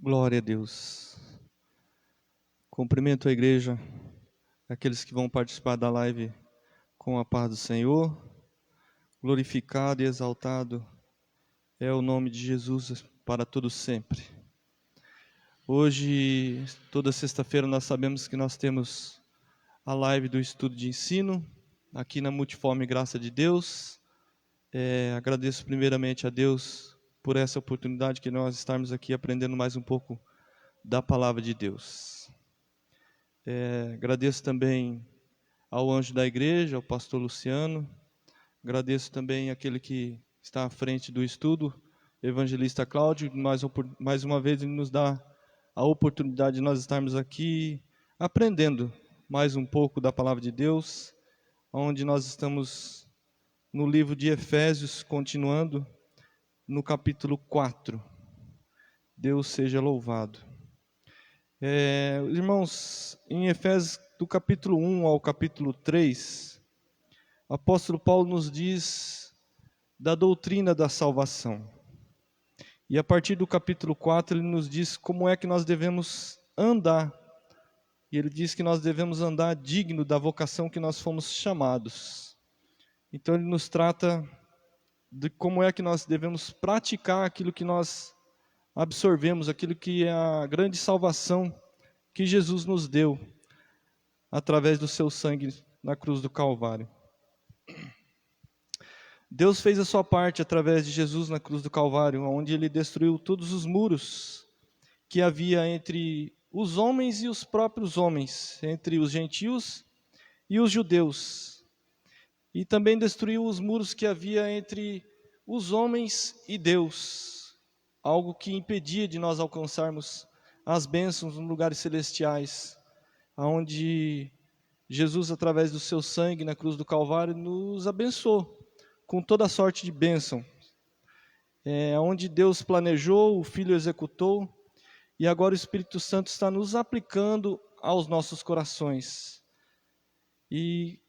Glória a Deus. Cumprimento a igreja, aqueles que vão participar da live com a paz do Senhor. Glorificado e exaltado é o nome de Jesus para todo sempre. Hoje, toda sexta-feira, nós sabemos que nós temos a live do estudo de ensino, aqui na Multiforme Graça de Deus. Agradeço primeiramente a Deus por essa oportunidade que nós estarmos aqui aprendendo mais um pouco da Palavra de Deus. Agradeço também ao anjo da igreja, ao pastor Luciano. Agradeço também àquele que está à frente do estudo, evangelista Cláudio. Mais uma vez ele nos dá a oportunidade de nós estarmos aqui aprendendo mais um pouco da palavra de Deus, onde nós estamos no livro de Efésios, continuando no capítulo 4. Deus seja louvado. Irmãos, em Efésios, do capítulo 1 ao capítulo 3, o apóstolo Paulo nos diz da doutrina da salvação. E a partir do capítulo 4, ele nos diz como é que nós devemos andar. E ele diz que nós devemos andar digno da vocação que nós fomos chamados. Então ele nos trata de como é que nós devemos praticar aquilo que nós absorvemos, aquilo que é a grande salvação que Jesus nos deu através do seu sangue na cruz do Calvário. Deus fez a sua parte através de Jesus na cruz do Calvário, onde ele destruiu todos os muros que havia entre os homens e os próprios homens, entre os gentios e os judeus. E também destruiu os muros que havia entre os homens e Deus, algo que impedia de nós alcançarmos as bênçãos nos lugares celestiais, onde Jesus, através do seu sangue na cruz do Calvário, nos abençoou com toda sorte de bênção. Onde Deus planejou, o Filho executou, e agora o Espírito Santo está nos aplicando aos nossos corações. E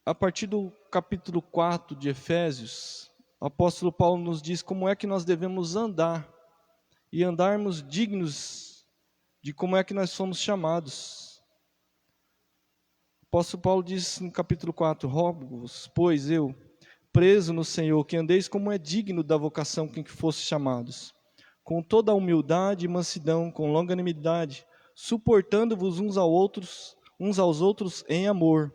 a partir do capítulo 4 de Efésios, o apóstolo Paulo nos diz como é que nós devemos andar, e andarmos dignos de como é que nós somos chamados. O apóstolo Paulo diz no capítulo 4, rogo-vos, pois eu, preso no Senhor, que andeis como é digno da vocação com que fosse chamados, com toda a humildade e mansidão, com longanimidade, suportando-vos uns aos outros em amor,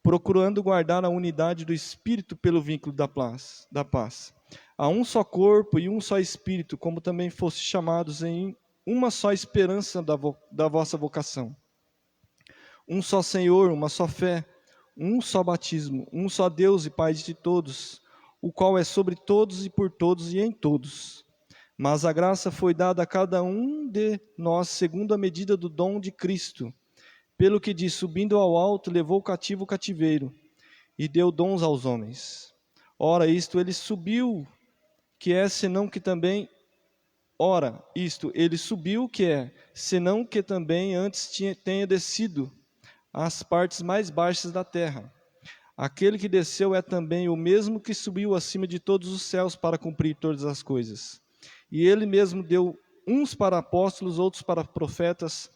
procurando guardar a unidade do Espírito pelo vínculo da paz. Há um só corpo e um só Espírito, como também fosse chamados em uma só esperança da vossa vocação. Um só Senhor, uma só fé, um só batismo, um só Deus e Pai de todos, o qual é sobre todos e por todos e em todos. Mas a graça foi dada a cada um de nós segundo a medida do dom de Cristo. Pelo que diz, subindo ao alto, levou cativo o cativeiro e deu dons aos homens. Ora, isto ele subiu, que é senão que também... Ora, isto ele subiu, que é senão que também antes tenha descido às partes mais baixas da terra. Aquele que desceu é também o mesmo que subiu acima de todos os céus para cumprir todas as coisas. E ele mesmo deu uns para apóstolos, outros para profetas,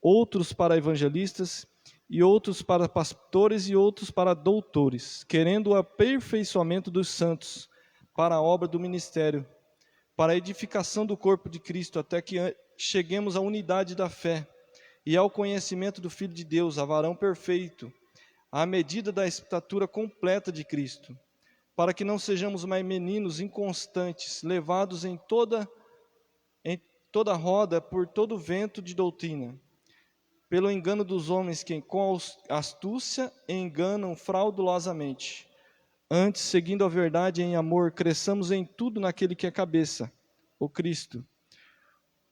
outros para evangelistas, e outros para pastores e outros para doutores, querendo o aperfeiçoamento dos santos, para a obra do ministério, para a edificação do corpo de Cristo, até que cheguemos à unidade da fé e ao conhecimento do Filho de Deus, a varão perfeito, à medida da estatura completa de Cristo, para que não sejamos mais meninos inconstantes, levados em toda roda por todo vento de doutrina, pelo engano dos homens que com astúcia enganam fraudulosamente. Antes, seguindo a verdade em amor, cresçamos em tudo naquele que é cabeça, o Cristo,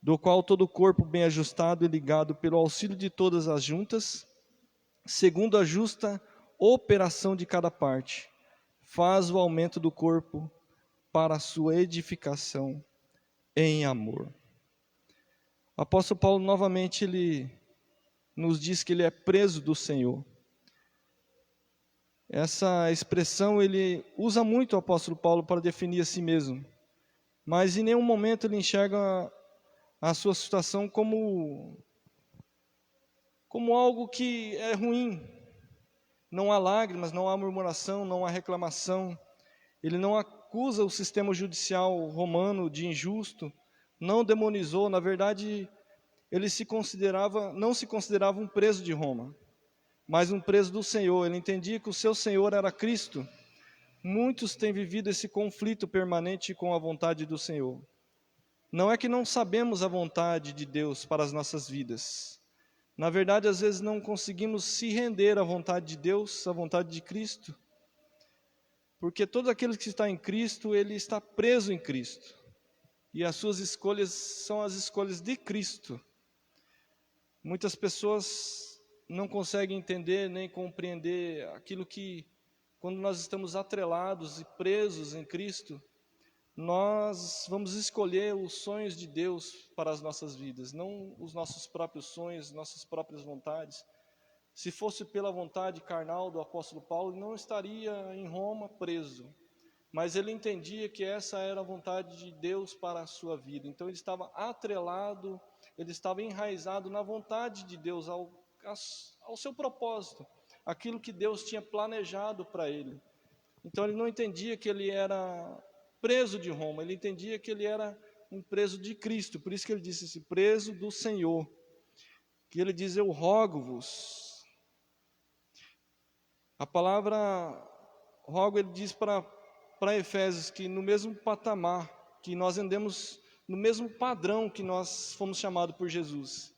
do qual todo o corpo bem ajustado e ligado pelo auxílio de todas as juntas, segundo a justa operação de cada parte, faz o aumento do corpo para a sua edificação em amor. O apóstolo Paulo, novamente, ele nos diz que ele é preso do Senhor. Essa expressão ele usa muito o apóstolo Paulo para definir a si mesmo, mas em nenhum momento ele enxerga a sua situação como algo que é ruim. Não há lágrimas, não há murmuração, não há reclamação. Ele não acusa o sistema judicial romano de injusto, não demonizou. Na verdade, ele não se considerava um preso de Roma, mas um preso do Senhor. Ele entendia que o seu Senhor era Cristo. Muitos têm vivido esse conflito permanente com a vontade do Senhor. Não é que não sabemos a vontade de Deus para as nossas vidas. Na verdade, às vezes não conseguimos se render à vontade de Deus, à vontade de Cristo, porque todo aquele que está em Cristo, ele está preso em Cristo, e as suas escolhas são as escolhas de Cristo. Muitas pessoas não conseguem entender nem compreender aquilo que, quando nós estamos atrelados e presos em Cristo, nós vamos escolher os sonhos de Deus para as nossas vidas, não os nossos próprios sonhos, nossas próprias vontades. Se fosse pela vontade carnal do apóstolo Paulo, não estaria em Roma preso, mas ele entendia que essa era a vontade de Deus para a sua vida. Então ele estava atrelado, ele estava enraizado na vontade de Deus, ao seu propósito, aquilo que Deus tinha planejado para ele. Então ele não entendia que ele era preso de Roma, ele entendia que ele era um preso de Cristo. Por isso que ele disse assim, preso do Senhor, que ele diz, eu rogo-vos. A palavra rogo, ele diz para Efésios, que no mesmo patamar, que nós andemos no mesmo padrão que nós fomos chamados por Jesus,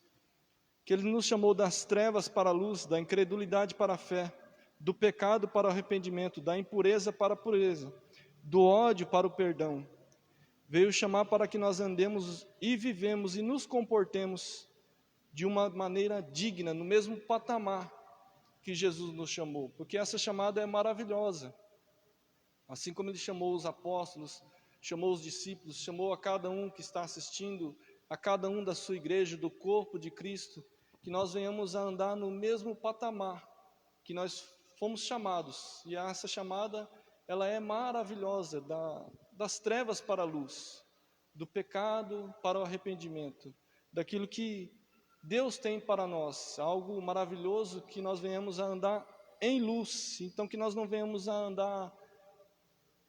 que ele nos chamou das trevas para a luz, da incredulidade para a fé, do pecado para o arrependimento, da impureza para a pureza, do ódio para o perdão. Veio chamar para que nós andemos e vivemos e nos comportemos de uma maneira digna, no mesmo patamar que Jesus nos chamou, porque essa chamada é maravilhosa. Assim como ele chamou os apóstolos, chamou os discípulos, chamou a cada um que está assistindo, a cada um da sua igreja, do corpo de Cristo, que nós venhamos a andar no mesmo patamar que nós fomos chamados. E essa chamada, ela é maravilhosa, das trevas para a luz, do pecado para o arrependimento, daquilo que Deus tem para nós, algo maravilhoso, que nós venhamos a andar em luz, então que nós não venhamos a andar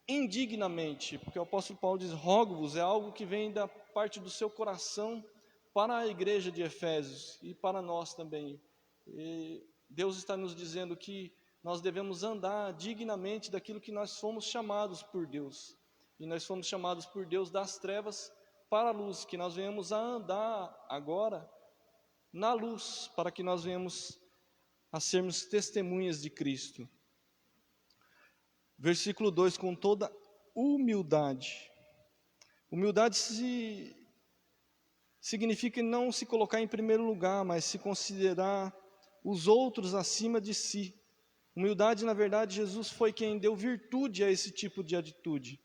indignamente, porque o apóstolo Paulo diz, rogo-vos, é algo que vem da parte do seu coração para a igreja de Efésios e para nós também. E Deus está nos dizendo que nós devemos andar dignamente daquilo que nós fomos chamados por Deus. E nós fomos chamados por Deus das trevas para a luz, que nós venhamos a andar agora na luz, para que nós venhamos a sermos testemunhas de Cristo. Versículo 2, com toda humildade. Humildade significa não se colocar em primeiro lugar, mas se considerar os outros acima de si. Humildade, na verdade, Jesus foi quem deu virtude a esse tipo de atitude.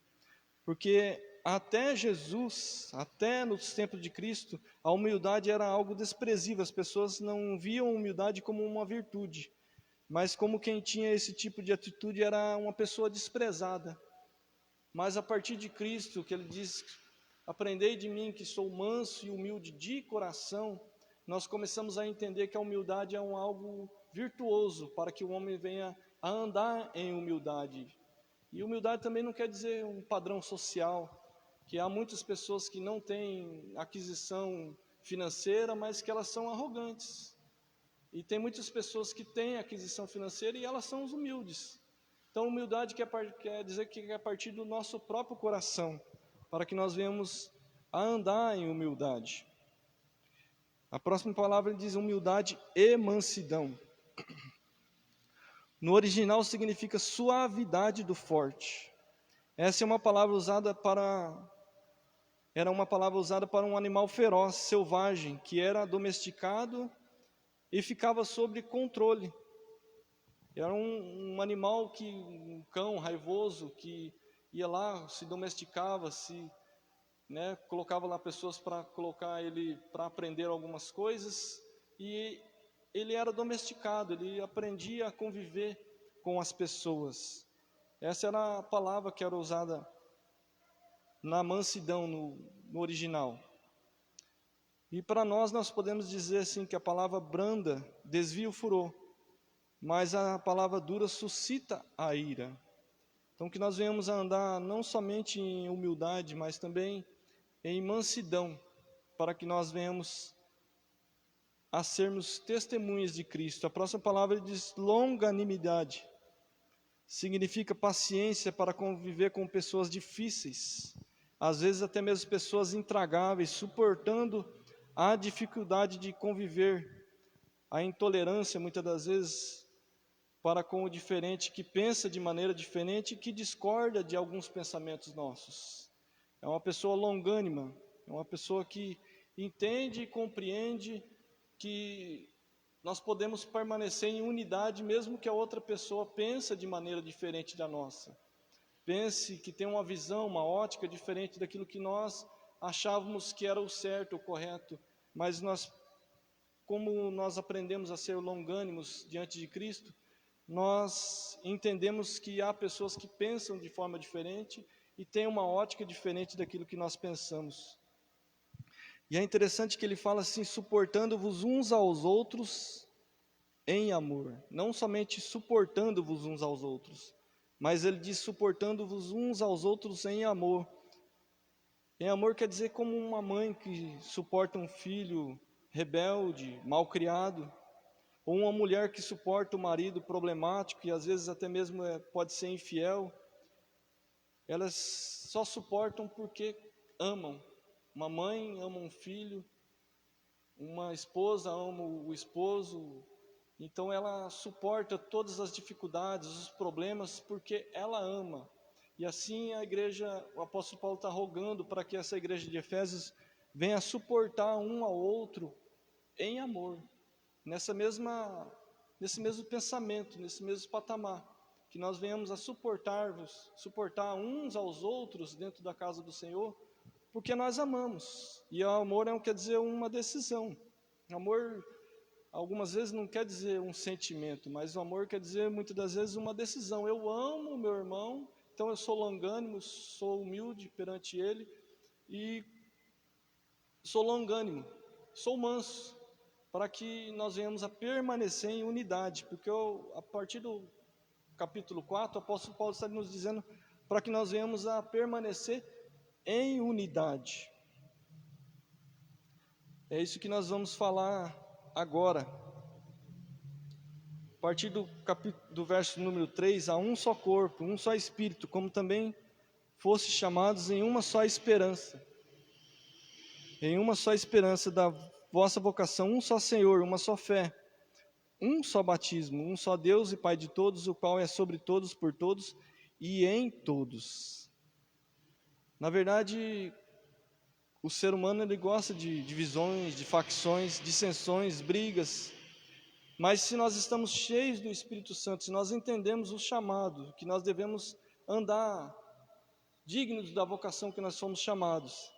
Porque até Jesus, até nos tempos de Cristo, a humildade era algo desprezível. As pessoas não viam a humildade como uma virtude, mas como quem tinha esse tipo de atitude era uma pessoa desprezada. Mas a partir de Cristo, que ele diz, aprendei de mim que sou manso e humilde de coração, nós começamos a entender que a humildade é algo virtuoso, para que o homem venha a andar em humildade. E humildade também não quer dizer um padrão social, que há muitas pessoas que não têm aquisição financeira, mas que elas são arrogantes. E tem muitas pessoas que têm aquisição financeira e elas são os humildes. Então, humildade quer dizer que é a partir do nosso próprio coração, para que nós venhamos a andar em humildade. A próxima palavra diz humildade e mansidão. No original significa suavidade do forte. Essa é uma palavra usada era uma palavra usada para um animal feroz, selvagem, que era domesticado e ficava sob controle. Era um animal um cão raivoso, que ia lá, se domesticava, colocava lá pessoas para colocar ele para aprender algumas coisas, e ele era domesticado, ele aprendia a conviver com as pessoas. Essa era a palavra que era usada na mansidão, no original. E para nós podemos dizer assim que a palavra branda desvia o furor, mas a palavra dura suscita a ira. Então que nós venhamos a andar não somente em humildade, mas também em mansidão, para que nós venhamos a sermos testemunhas de Cristo. A próxima palavra diz longanimidade. Significa paciência para conviver com pessoas difíceis, às vezes até mesmo pessoas intragáveis, suportando a dificuldade de conviver, a intolerância muitas das vezes para com o diferente, que pensa de maneira diferente e que discorda de alguns pensamentos nossos. É uma pessoa longânima, é uma pessoa que entende e compreende que nós podemos permanecer em unidade mesmo que a outra pessoa pense de maneira diferente da nossa. Pense que tem uma visão, uma ótica diferente daquilo que nós achávamos que era o certo, o correto, mas como nós aprendemos a ser longânimos diante de Cristo, nós entendemos que há pessoas que pensam de forma diferente e têm uma ótica diferente daquilo que nós pensamos. E é interessante que ele fala assim, suportando-vos uns aos outros em amor. Não somente suportando-vos uns aos outros, mas ele diz suportando-vos uns aos outros em amor. Em amor quer dizer como uma mãe que suporta um filho rebelde, malcriado, ou uma mulher que suporta o marido problemático e às vezes até mesmo pode ser infiel. Elas só suportam porque amam. Uma mãe ama um filho, uma esposa ama o esposo, então ela suporta todas as dificuldades, os problemas, porque ela ama. E assim a igreja, o apóstolo Paulo está rogando para que essa igreja de Efésios venha suportar um ao outro em amor, nesse mesmo pensamento, nesse mesmo patamar, que nós venhamos a suportar uns aos outros dentro da casa do Senhor, porque nós amamos. E o amor quer dizer uma decisão. Amor, algumas vezes não quer dizer um sentimento, mas o amor quer dizer muitas das vezes uma decisão. Eu amo o meu irmão, então eu sou longânimo, sou humilde perante ele e sou longânimo, sou manso, para que nós venhamos a permanecer em unidade, porque a partir do capítulo 4, o apóstolo Paulo está nos dizendo para que nós venhamos a permanecer em unidade. É isso que nós vamos falar agora. A partir do verso número 3, há um só corpo, um só Espírito, como também fosse chamados em uma só esperança. Em uma só esperança da vossa vocação, um só Senhor, uma só fé, um só batismo, um só Deus e Pai de todos, o qual é sobre todos, por todos e em todos. Na verdade, o ser humano ele gosta de divisões, de facções, dissensões, brigas. Mas se nós estamos cheios do Espírito Santo, se nós entendemos o chamado, que nós devemos andar dignos da vocação que nós somos chamados,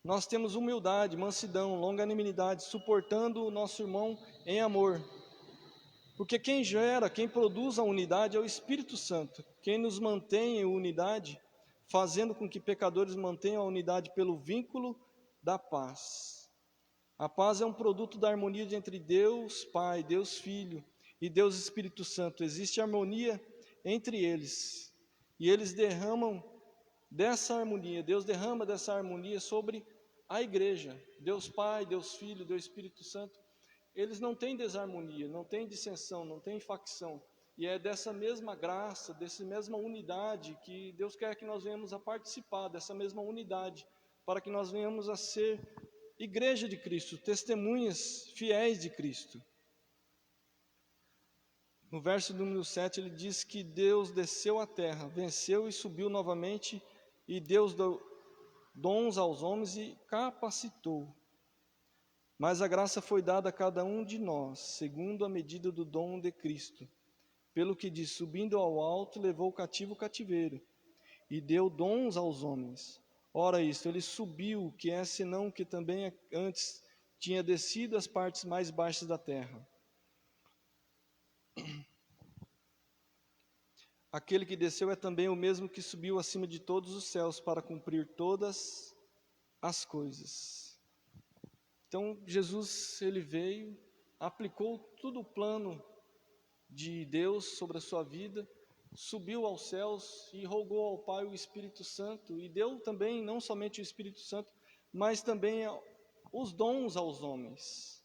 nós temos humildade, mansidão, longanimidade, suportando o nosso irmão em amor. Porque quem gera, quem produz a unidade é o Espírito Santo. Quem nos mantém em unidade, fazendo com que pecadores mantenham a unidade pelo vínculo da paz. A paz é um produto da harmonia entre Deus Pai, Deus Filho e Deus Espírito Santo. Existe harmonia entre eles. E eles derramam dessa harmonia, Deus derrama dessa harmonia sobre a igreja. Deus Pai, Deus Filho, Deus Espírito Santo. Eles não têm desarmonia, não têm dissensão, não têm facção. E é dessa mesma graça, dessa mesma unidade que Deus quer que nós venhamos a participar, dessa mesma unidade, para que nós venhamos a ser igreja de Cristo, testemunhas fiéis de Cristo. No verso número 7 ele diz que Deus desceu à terra, venceu e subiu novamente, e Deus deu dons aos homens e capacitou. Mas a graça foi dada a cada um de nós, segundo a medida do dom de Cristo. Pelo que diz, subindo ao alto, levou o cativo o cativeiro, e deu dons aos homens. Ora isto, ele subiu, que é senão que também antes tinha descido às partes mais baixas da terra. Aquele que desceu é também o mesmo que subiu acima de todos os céus para cumprir todas as coisas. Então, Jesus, ele veio, aplicou todo o plano de Deus sobre a sua vida, subiu aos céus e rogou ao Pai o Espírito Santo, e deu também, não somente o Espírito Santo, mas também os dons aos homens.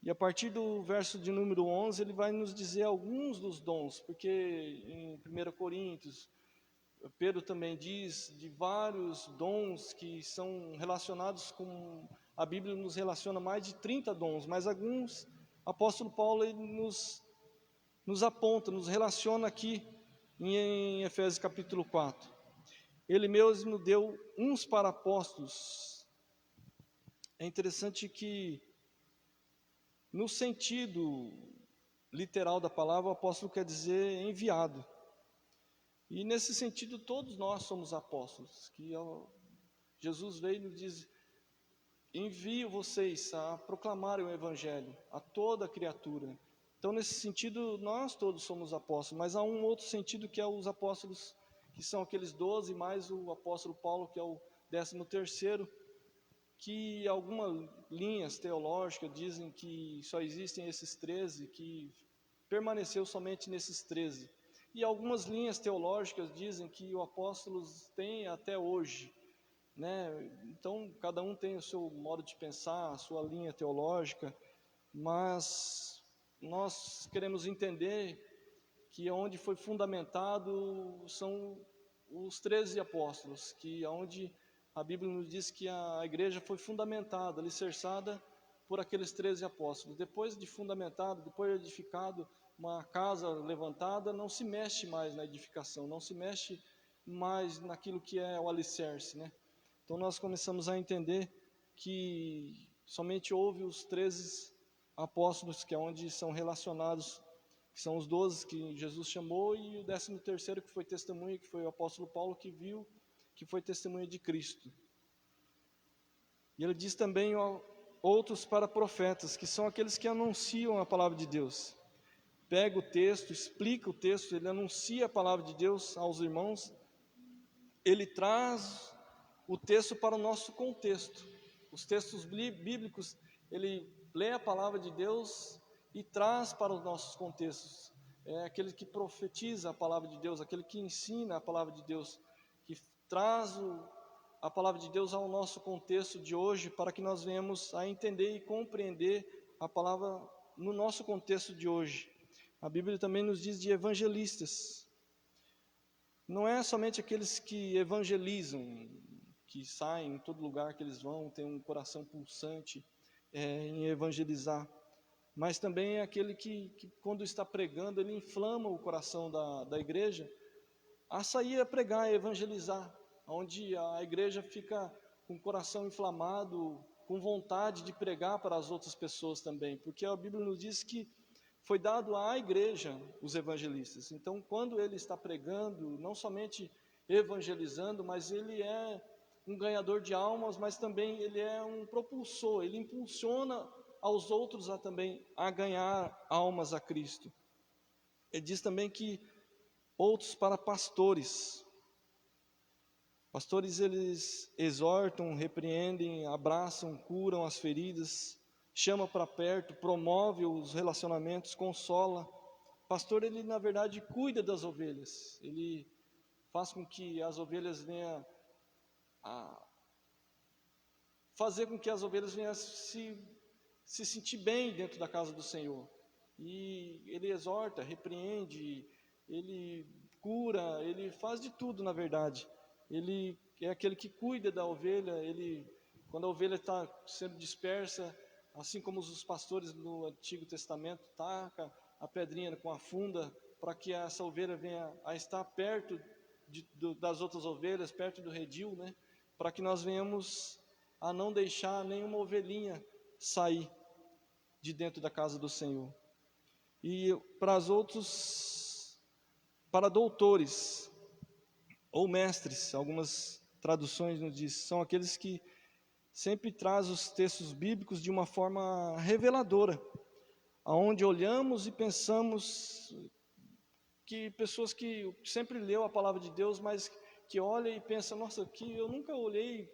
E a partir do verso de número 11, ele vai nos dizer alguns dos dons, porque em 1 Coríntios, Pedro também diz de vários dons que são relacionados com... A Bíblia nos relaciona mais de 30 dons, mas alguns, apóstolo Paulo, ele nos aponta, nos relaciona aqui em Efésios capítulo 4. Ele mesmo deu uns para apóstolos. É interessante que, no sentido literal da palavra, o apóstolo quer dizer enviado. E nesse sentido, todos nós somos apóstolos, que Jesus veio e nos diz: envio vocês a proclamarem o evangelho a toda criatura. Então, nesse sentido, nós todos somos apóstolos, mas há um outro sentido que é os apóstolos, que são aqueles 12, mais o apóstolo Paulo, que é o 13º, que algumas linhas teológicas dizem que só existem esses 13, que permaneceu somente nesses 13. E algumas linhas teológicas dizem que o apóstolo tem até hoje, né? Então, cada um tem o seu modo de pensar, a sua linha teológica, mas nós queremos entender que onde foi fundamentado são os 13 apóstolos, que onde a Bíblia nos diz que a igreja foi fundamentada, alicerçada por aqueles 13 apóstolos. Depois de fundamentado, depois de edificado, uma casa levantada, não se mexe mais na edificação, não se mexe mais naquilo que é o alicerce, né? Então nós começamos a entender que somente houve os 13 apóstolos, que é onde são relacionados, que são os 12 que Jesus chamou, e o 13º que foi testemunha, que foi o apóstolo Paulo, que viu, que foi testemunha de Cristo. E ele diz também outros para profetas, que são aqueles que anunciam a palavra de Deus. Pega o texto, explica o texto, ele anuncia a palavra de Deus aos irmãos, ele traz o texto para o nosso contexto. Os textos bíblicos, ele lê a palavra de Deus e traz para os nossos contextos. É aquele que profetiza a palavra de Deus, aquele que ensina a palavra de Deus, que traz a palavra de Deus ao nosso contexto de hoje, para que nós venhamos a entender e compreender a palavra no nosso contexto de hoje. A Bíblia também nos diz de evangelistas. Não é somente aqueles que evangelizam, que saem em todo lugar que eles vão, têm um coração pulsante em evangelizar, mas também é aquele que quando está pregando, ele inflama o coração da igreja a sair a pregar, a evangelizar, onde a igreja fica com o coração inflamado, com vontade de pregar para as outras pessoas também, porque a Bíblia nos diz que foi dado à igreja os evangelistas. Então, quando ele está pregando, não somente evangelizando, mas ele é um ganhador de almas, mas também ele é um propulsor, ele impulsiona aos outros também a ganhar almas a Cristo. Ele diz também que outros para pastores. Pastores, eles exortam, repreendem, abraçam, curam as feridas, chama para perto, promove os relacionamentos, consola. Pastor, ele na verdade cuida das ovelhas, ele faz com que as ovelhas venham a fazer com que as ovelhas venham a se sentir bem dentro da casa do Senhor. E ele exorta, repreende, ele cura, ele faz de tudo na verdade. Ele é aquele que cuida da ovelha, quando a ovelha está sendo dispersa, assim como os pastores no Antigo Testamento, taca a pedrinha com a funda, para que essa ovelha venha a estar perto das outras ovelhas, perto do redil, né? Para que nós venhamos a não deixar nenhuma ovelhinha sair de dentro da casa do Senhor. E para doutores ou mestres, algumas traduções nos diz, são aqueles que sempre trazem os textos bíblicos de uma forma reveladora, aonde olhamos e pensamos que pessoas que sempre leu a palavra de Deus, mas que olha e pensa, nossa, que eu nunca olhei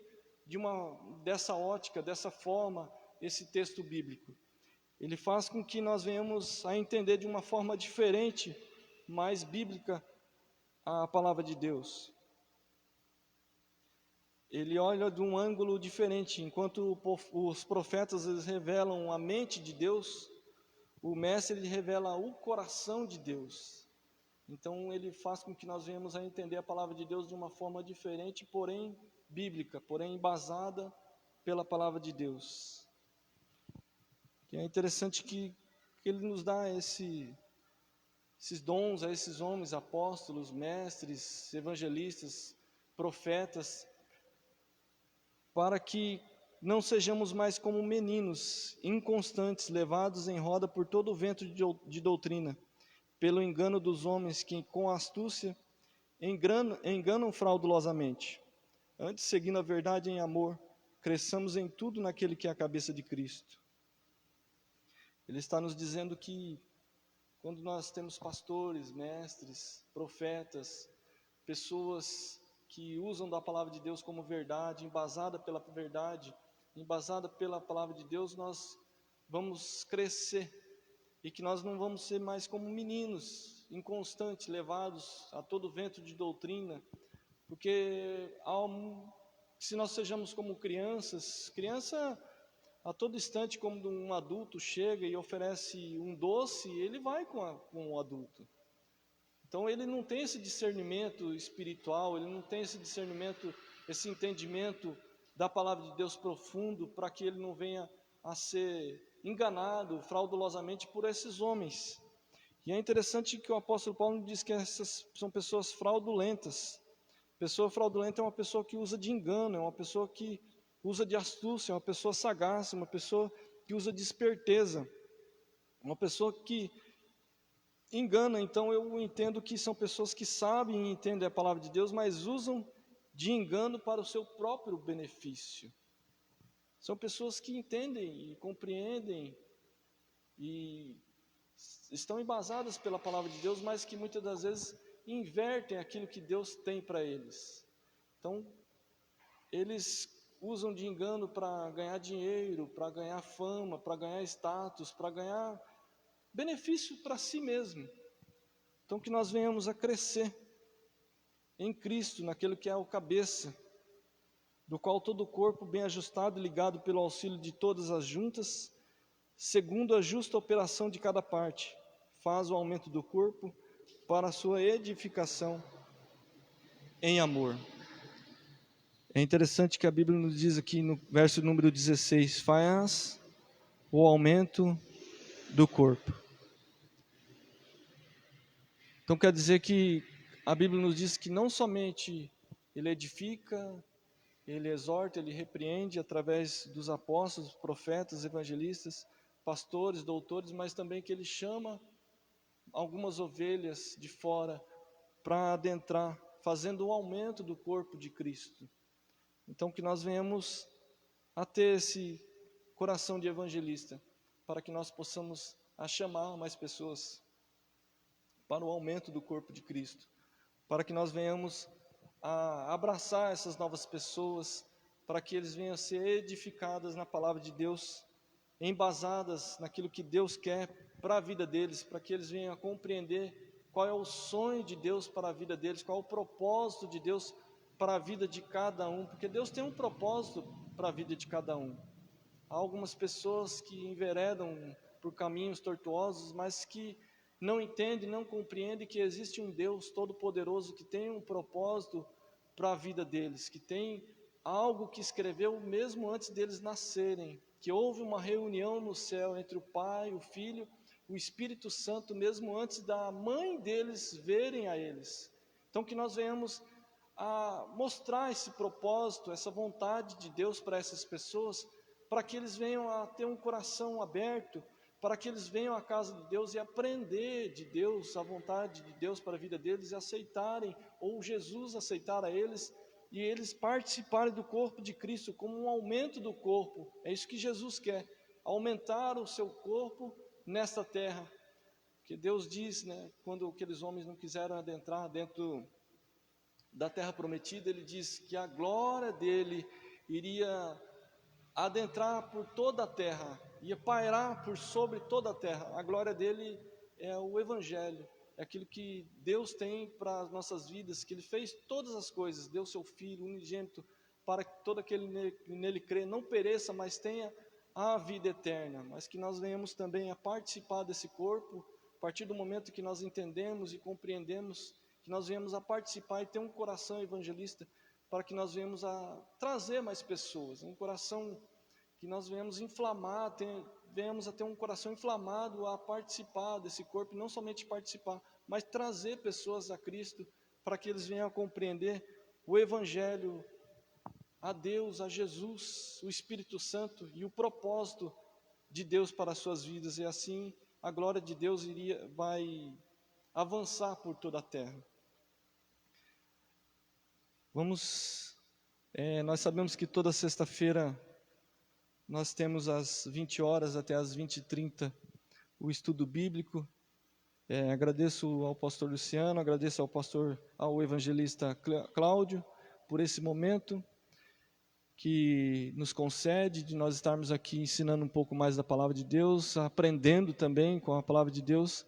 dessa ótica, dessa forma, esse texto bíblico? Ele faz com que nós venhamos a entender de uma forma diferente, mais bíblica, a palavra de Deus. Ele olha de um ângulo diferente. Enquanto os profetas eles revelam a mente de Deus, o mestre ele revela o coração de Deus. Então ele faz com que nós venhamos a entender a palavra de Deus de uma forma diferente, porém bíblica, porém embasada pela palavra de Deus. E é interessante que ele nos dá esses dons a esses homens, apóstolos, mestres, evangelistas, profetas, para que não sejamos mais como meninos inconstantes, levados em roda por todo o vento de doutrina, pelo engano dos homens que com astúcia enganam fraudulosamente. Antes, seguindo a verdade em amor, cresçamos em tudo naquele que é a cabeça de Cristo. Ele está nos dizendo que quando nós temos pastores, mestres, profetas, pessoas que usam da palavra de Deus como verdade, embasada pela verdade, embasada pela palavra de Deus, nós vamos crescer e que nós não vamos ser mais como meninos inconstantes, levados a todo vento de doutrina, porque se nós sejamos como crianças, criança a todo instante, quando um adulto chega e oferece um doce, ele vai com o adulto. Então ele não tem esse discernimento espiritual, ele não tem esse discernimento, esse entendimento da palavra de Deus profundo, para que ele não venha a ser enganado fraudulosamente por esses homens. E é interessante que o apóstolo Paulo diz que essas são pessoas fraudulentas. Pessoa fraudulenta é uma pessoa que usa de engano, é uma pessoa que usa de astúcia, é uma pessoa sagaz, uma pessoa que usa de esperteza, uma pessoa que engana. Então eu entendo que são pessoas que sabem e entendem a palavra de Deus, mas usam de engano para o seu próprio benefício. São pessoas que entendem e compreendem e estão embasadas pela palavra de Deus, mas que muitas das vezes invertem aquilo que Deus tem para eles. Então, eles usam de engano para ganhar dinheiro, para ganhar fama, para ganhar status, para ganhar benefício para si mesmo. Então, que nós venhamos a crescer em Cristo, naquilo que é o cabeça, do qual todo o corpo, bem ajustado e ligado pelo auxílio de todas as juntas, segundo a justa operação de cada parte, faz o aumento do corpo para a sua edificação em amor. É interessante que a Bíblia nos diz aqui no verso número 16, faz o aumento do corpo. Então quer dizer que a Bíblia nos diz que não somente ele edifica, ele exorta, ele repreende através dos apóstolos, profetas, evangelistas, pastores, doutores, mas também que ele chama algumas ovelhas de fora para adentrar, fazendo o aumento do corpo de Cristo. Então que nós venhamos a ter esse coração de evangelista, para que nós possamos chamar mais pessoas para o aumento do corpo de Cristo, para que nós venhamos a abraçar essas novas pessoas, para que eles venham a ser edificadas na palavra de Deus, embasadas naquilo que Deus quer para a vida deles, para que eles venham a compreender qual é o sonho de Deus para a vida deles, qual é o propósito de Deus para a vida de cada um, porque Deus tem um propósito para a vida de cada um. Há algumas pessoas que enveredam por caminhos tortuosos, mas que não entendem, não compreendem que existe um Deus todo-poderoso que tem um propósito para a vida deles, que tem algo que escreveu mesmo antes deles nascerem, que houve uma reunião no céu entre o Pai, o Filho, o Espírito Santo, mesmo antes da mãe deles verem a eles. Então que nós venhamos a mostrar esse propósito, essa vontade de Deus para essas pessoas, para que eles venham a ter um coração aberto, para que eles venham à casa de Deus e aprender de Deus, a vontade de Deus para a vida deles, e aceitarem, ou Jesus aceitar a eles, e eles participarem do corpo de Cristo, como um aumento do corpo. É isso que Jesus quer, aumentar o seu corpo nesta terra, que Deus diz, quando aqueles homens não quiseram adentrar dentro da terra prometida, ele diz que a glória dele iria adentrar por toda a terra, ia pairar por sobre toda a terra. A glória dele é o Evangelho, é aquilo que Deus tem para as nossas vidas, que Ele fez todas as coisas, deu seu Filho unigênito, para que todo aquele que nele crê não pereça, mas tenha a vida eterna, mas que nós venhamos também a participar desse corpo, a partir do momento que nós entendemos e compreendemos, que nós venhamos a participar e ter um coração evangelista, para que nós venhamos a trazer mais pessoas, um coração que nós venhamos inflamar, venhamos a ter um coração inflamado a participar desse corpo, e não somente participar, mas trazer pessoas a Cristo, para que eles venham a compreender o Evangelho, a Deus, a Jesus, o Espírito Santo e o propósito de Deus para as suas vidas, e assim a glória de Deus vai avançar por toda a terra. Nós sabemos que toda sexta-feira nós temos às 20 horas até às 20h30 o estudo bíblico. Agradeço ao pastor Luciano, agradeço ao evangelista Cláudio por esse momento que nos concede de nós estarmos aqui ensinando um pouco mais da palavra de Deus, aprendendo também com a palavra de Deus.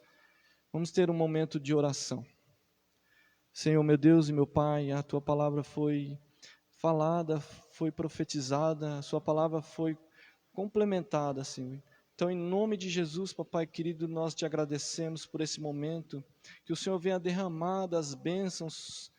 Vamos ter um momento de oração. Senhor, meu Deus e meu Pai, a Tua palavra foi falada, foi profetizada, a Sua palavra foi complementada, Senhor. Então, em nome de Jesus, Papai querido, nós te agradecemos por esse momento, que o Senhor venha derramar das bênçãos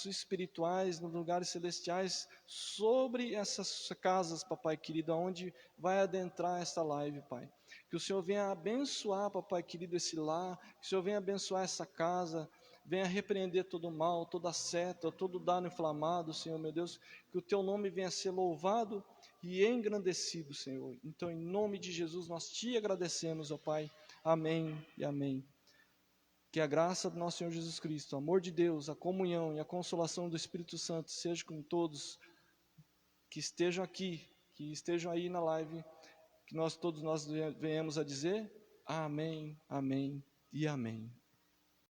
espirituais nos lugares celestiais sobre essas casas, Papai querido, onde vai adentrar esta live, Pai. Que o Senhor venha abençoar, Papai querido, esse lar, que o Senhor venha abençoar essa casa, venha repreender todo o mal, toda seta, todo dano inflamado, Senhor meu Deus, que o Teu nome venha a ser louvado e engrandecido, Senhor. Então, em nome de Jesus, nós te agradecemos, ó Pai. Amém e amém. Que a graça do nosso Senhor Jesus Cristo, o amor de Deus, a comunhão e a consolação do Espírito Santo seja com todos que estejam aqui, que estejam aí na live, que todos nós venhamos a dizer amém, amém e amém.